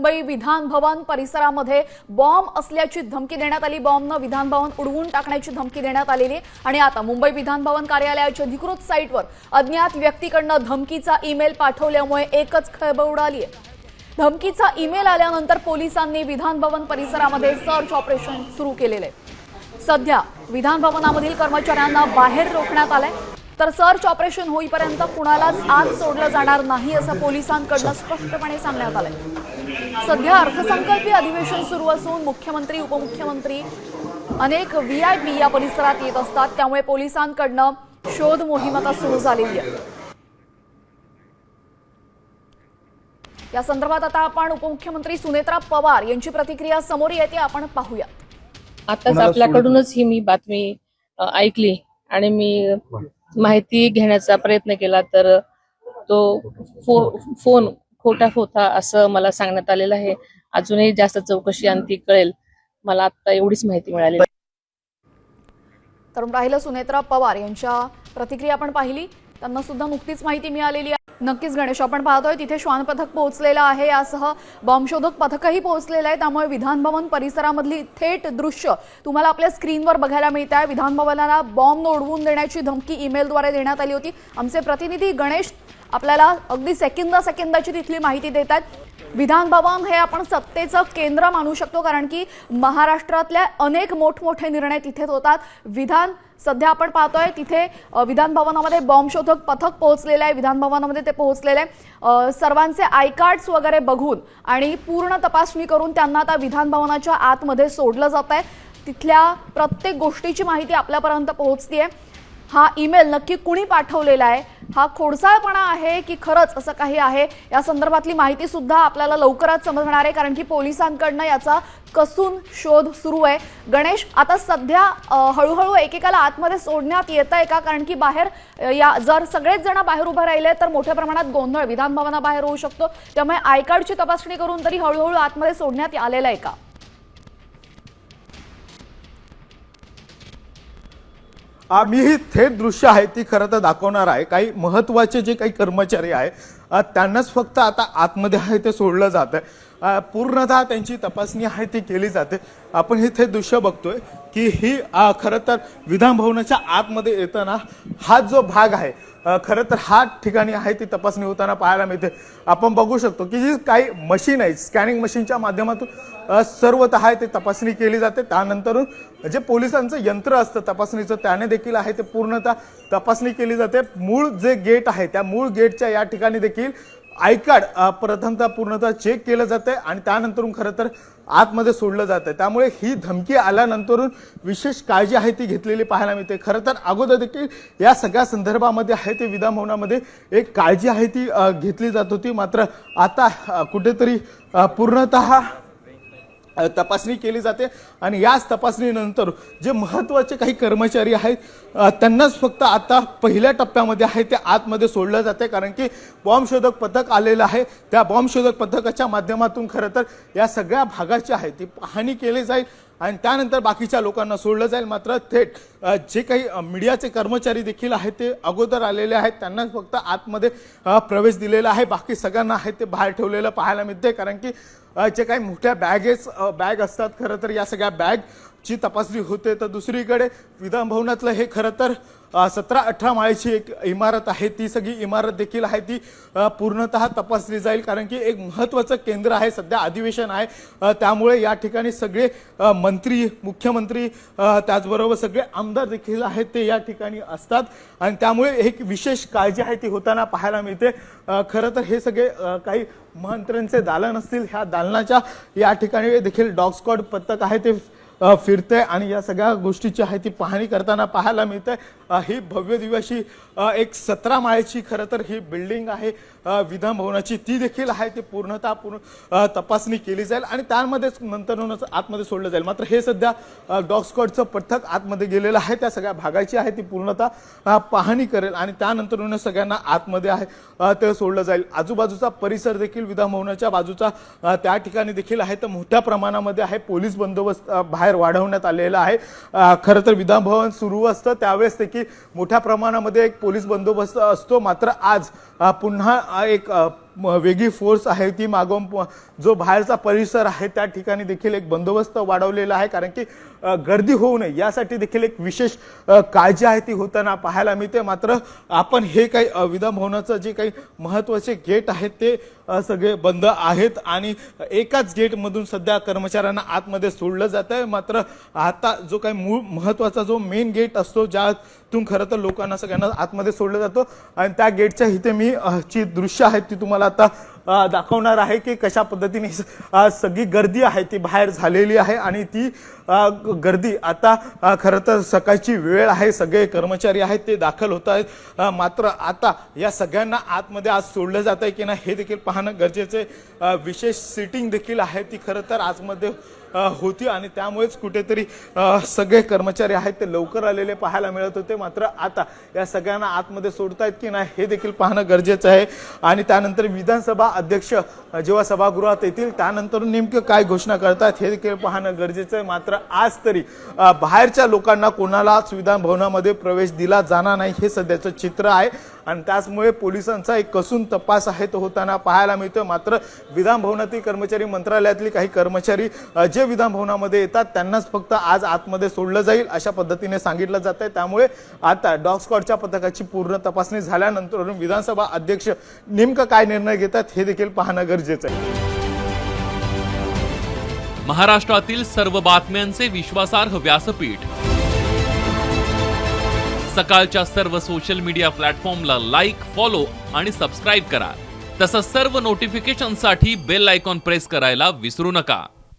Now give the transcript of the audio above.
मुंबई विधान भवन परिसरामध्ये बॉम्ब असल्याची धमकी देण्यात आली। बॉम्बनं विधान भवन उडवून टाकण्याची धमकी देण्यात आलेली आणि आता मुंबई विधान भवन कार्यालयाच्या अधिकृत साईटवर अज्ञात व्यक्तीकडून धमकीचा ईमेल पाठवल्यामुळे एकच खळबळ उडाली आहे। धमकीचा ईमेल आल्यानंतर पोलिसांनी विधान भवन परिसरामध्ये सर्च ऑपरेशन सुरू केलेले आहे। सध्या विधान भवनामधील कर्मचाऱ्यांना बाहेर रोखण्यात आलंय, तर सर्च ऑपरेशन होईपर्यंत कुणालाच आत सोडलं जाणार नाही असं पोलिसांकडून स्पष्टपणे सांगण्यात आलंय। सध्या अर्थसंकल्पीय अधिवेशन सुरू असून मुख्यमंत्री उपमुख्यमंत्री अनेक व्हीआयपी या परिसरात येत असतात, त्यामुळे पोलिसांकडून शोध मोहीम आता सुरू झालेली आहे। या संदर्भात आता आपण उपमुख्यमंत्री सुनेत्रा पवार यांची प्रतिक्रिया समोर येते, आपण पाहूया। आताच आपल्याकडूनच ही मी बातमी ऐकली आणि मी माहिती घेण्याचा प्रयत्न केला, तर तो फोन खोटा होता असं मला सांगण्यात आलेलं आहे। अजूनही जास्त चौकशी अंती कळेल, मला आता एवढीच माहिती मिळाली। तर राहिलं सुनेत्रा पवार यांच्या प्रतिक्रिया आपण पाहिली, त्यांना सुद्धा नुकतीच माहिती मिळालेली आहे। नक्कीच गणेश, आपण पाहतोय तिथे श्वान पथक पोहोचलेलं आहे, यासह बॉम्बशोधक पथकही पोहोचलेलं आहे, त्यामुळे विधान भवन परिसरामधली थेट दृश्य तुम्हाला आपल्या स्क्रीनवर बघायला मिळत आहे। विधान भवनाला बॉम्ब उडवून देण्याची धमकी ईमेलद्वारे देण्यात आली होती। आमचे प्रतिनिधी गणेश आपल्याला अगदी सेकंदाची तिथली माहिती देतात। विधान भवन हे आपण सत्तेचं केंद्र मानू शकतो, कारण की महाराष्ट्रातल्या अनेक मोठमोठे निर्णय तिथेच होतात। सध्या आपण पाहतोय तिथे विधान भवनामध्ये बॉम्बशोधक पथक पोहोचलेलं आहे, विधान भवनामध्ये ते पोहोचलेले आहे। सर्वांचे आय कार्ड्स वगैरे बघून आणि पूर्ण तपासणी करून त्यांना आता विधान भवनाच्या आतमध्ये सोडलं जात आहे। तिथल्या प्रत्येक गोष्टीची माहिती आपल्यापर्यंत पोहोचतेय। हा ईमेल नक्की कुणी पाठवलेला आहे, हा खोडसाळपणा आहे की खरंच असं काही आहे, या संदर्भातली माहिती सुद्धा आपल्याला लवकरच समजणार आहे, कारण की पोलिसांकडून याचा कसून शोध सुरू आहे। गणेश, आता सध्या हळूहळू एकेकाला आतमध्ये सोडण्यात येत आहे का? कारण की बाहेर जर सगळेच जण बाहेर उभे राहिले तर मोठ्या प्रमाणात गोंधळ विधान भवनाबाहेर होऊ शकतो, त्यामुळे आय कार्डची तपासणी करून तरी हळूहळू आतमध्ये सोडण्यात आलेलं आहे का? मी ही थेट दृश्य आहे ती खरं तर दाखवणार आहे। काही महत्त्वाचे जे काही कर्मचारी आहे त्यांनाच फक्त आता आतमध्ये आहे ते सोडलं जात आहे। पूर्णतः त्यांची तपासणी आहे ती केली जाते। आपण हे थेट दृश्य बघतोय की ही खरं तर विधान भवनाच्या आतमध्ये येताना हा जो भाग आहे खरं तर हा ठिकाणी आहे ती तपासणी होताना पाहायला मिळते। आपण बघू शकतो की जी काही मशीन आहे स्कॅनिंग मशीनच्या माध्यमातून सर्वतः ते तपासणी केली जाते। त्यानंतर जे पोलिसांचं यंत्र असतं तपासणीचं त्याने देखील आहे ते पूर्णतः तपासणी केली जाते। मूळ जे गेट आहे त्या मूळ गेटच्या या ठिकाणी देखील आय कार्ड प्रथमतः पूर्णतः चेक केलं जाते आणि त्यानंतर खरं तर आतमध्ये सोडलं जातं। त्यामुळे ही धमकी आल्यानंतर विशेष काळजी आहे ती घेतलेली पाहायला मिळते। खरं तर अगोदर देखील या सगळ्या संदर्भामध्ये आहे ते विधान भवनामध्ये एक काळजी आहे ती घेतली जात होती, मात्र आता कुठेतरी पूर्णतः तपासणी केली जाते आणि याच तपासणीनंतर जे महत्त्वाचे काही कर्मचारी आहेत त्यांनाच फक्त आता पहिल्या टप्प्यामध्ये आहे ते आतमध्ये सोडलं जाते, कारण की बॉम्बशोधक पथक आलेलं आहे। त्या बॉम्बशोधक पथकाच्या माध्यमातून खरं तर या सगळ्या भागाची आहे ती पाहणी केली जाईल आणि त्यानंतर बाकीच्या लोकांना सोडलं जाईल। मात्र थेट जे काही मीडियाचे कर्मचारी देखील आहेत ते अगोदर आलेले आहेत त्यांनाच फक्त आतमध्ये प्रवेश दिलेला आहे, बाकी सगळ्यांना आहे ते बाहेर ठेवलेलं पाहायला मिळते, कारण की जे काही मोठ्या बॅग असतात खरं तर या सगळ्या बॅगची तपासणी होते। तर दुसरीकडे विधान भवनातलं हे खरं तर 17-18 माळ्याची एक इमारत आहे, ती सगळी इमारत देखील आहे ती पूर्णतः तपासली जाईल, कारण की एक महत्त्वाचं केंद्र आहे, सध्या अधिवेशन आहे। त्यामुळे या ठिकाणी सगळे मंत्री मुख्यमंत्री त्याचबरोबर सगळे आमदार देखील आहेत ते या ठिकाणी असतात आणि त्यामुळे एक विशेष काळजी आहे ती होताना पाहायला मिळते। खरं तर हे सगळे काही मंत्र्यांचे दालन असतील, ह्या दालनाच्या या ठिकाणी देखील डॉग स्क्वॉड पथक आहे ते फिरते आणि या सगळ्या गोष्टीची आहे ती पाहणी करताना पाहायला मिळते। ही भव्य दिव्य अशी एक 17 माळ्याची खरं तर ही बिल्डिंग आहे विधान भवनाची, ती देखील आहे ती पूर्णतः तपासणी केली जाईल आणि त्यामध्येच नंतरच आतमध्ये सोडलं जाईल। मात्र हे सध्या डॉग स्क्वॉडचं पथक आतमध्ये गेलेलं आहे, त्या सगळ्या भागाची आहे ती पूर्णतः पाहणी करेल आणि त्यानंतर सगळ्यांना आतमध्ये आहे ते सोडलं जाईल। आजूबाजूचा परिसर देखील विधान भवनाच्या बाजूचा त्या ठिकाणी देखील आहे तर मोठ्या प्रमाणामध्ये आहे पोलीस बंदोबस्त बाहेर वाढवण्यात आलेला आहे। खरं तर विधान भवन सुरू असतं त्यावेळेस देखील मोठ्या प्रमाणामध्ये एक पोलीस बंदोबस्त असतो, मात्र आज पुन्हा एक वेगळी फोर्स आहे ती मागवून जो बाहेरचा परिसर आहे त्या ठिकाणी देखील एक बंदोबस्त वाढवलेला आहे, कारण की गर्दी होऊ नये यासाठी देखील एक विशेष काळजी आहे ती होताना पाहायला मिळते। मात्र आपण हे काही विधान भवनाचं जे काही महत्त्वाचे गेट आहेत ते सगळे बंद आहेत आणि एकाच गेटमधून सध्या कर्मचाऱ्यांना आतमध्ये सोडलं जात आहे। मात्र आता जो काही मूळ महत्त्वाचा जो मेन गेट असतो ज्यातून खरं तर लोकांना सगळ्यांना आतमध्ये सोडलं जातो आणि त्या गेटच्या इथे मी ची दृश्य आहेत ती तुम्हाला आता दाखवणार आहे की कशा पद्धतीने सगळी गर्दी आहे ती बाहेर झालेली आहे आणि ती गर्दी आता खरं तर सकाळची वेळ आहे, सगळे कर्मचारी आहेत ते दाखल होत आहेत। मात्र आता या सगळ्यांना आतमध्ये आज सोडलं जात आहे की नाही हे देखील पाहणं गरजेचे। विशेष सिटिंग देखील आहे ती खरं तर आजमध्ये होती आणि त्यामुळेच कुठेतरी सगळे कर्मचारी आहेत ते लवकर आलेले पाहायला मिळत होते। मात्र आता या सगळ्यांना आतमध्ये सोडतायत की नाही हे देखील पाहणं गरजेचं आहे आणि त्यानंतर विधानसभा अध्यक्ष जेव्हा सभागृहात येतील त्यानंतर नेमकं काय घोषणा करतात हे देखील पाहणं गरजेचं आहे। मात्र आज तरी बाहेरच्या लोकांना कोणालाच विधान भवनामध्ये प्रवेश दिला जाणार नाही हे सध्याचं चित्र आहे आणि त्याचमुळे पोलिसांचा एक कसून तपास आहे तो होताना पाहायला मिळतोय। मात्र विधान भवनातील कर्मचारी, मंत्रालयातली काही कर्मचारी जे विधान भवनामध्ये येतात त्यांनाच फक्त आज आतमध्ये सोडलं जाईल अशा पद्धतीने सांगितलं जात आहे। त्यामुळे आता डॉग स्क्वॉडच्या पथकाची पूर्ण तपासणी झाल्यानंतर विधानसभा अध्यक्ष नेमकं काय निर्णय घेतात हे देखील पाहणं गरजेचं आहे। महाराष्ट्रातील सर्व बातम्यांचे विश्वासार्ह व्यासपीठ सकाळच्या सर्व सोशल मीडिया प्लॅटफॉर्मला लाईक, फॉलो आणि सबस्क्राईब करा। तसंच सर्व नोटिफिकेशनसाठी बेल आयकॉन प्रेस करायला विसरू नका।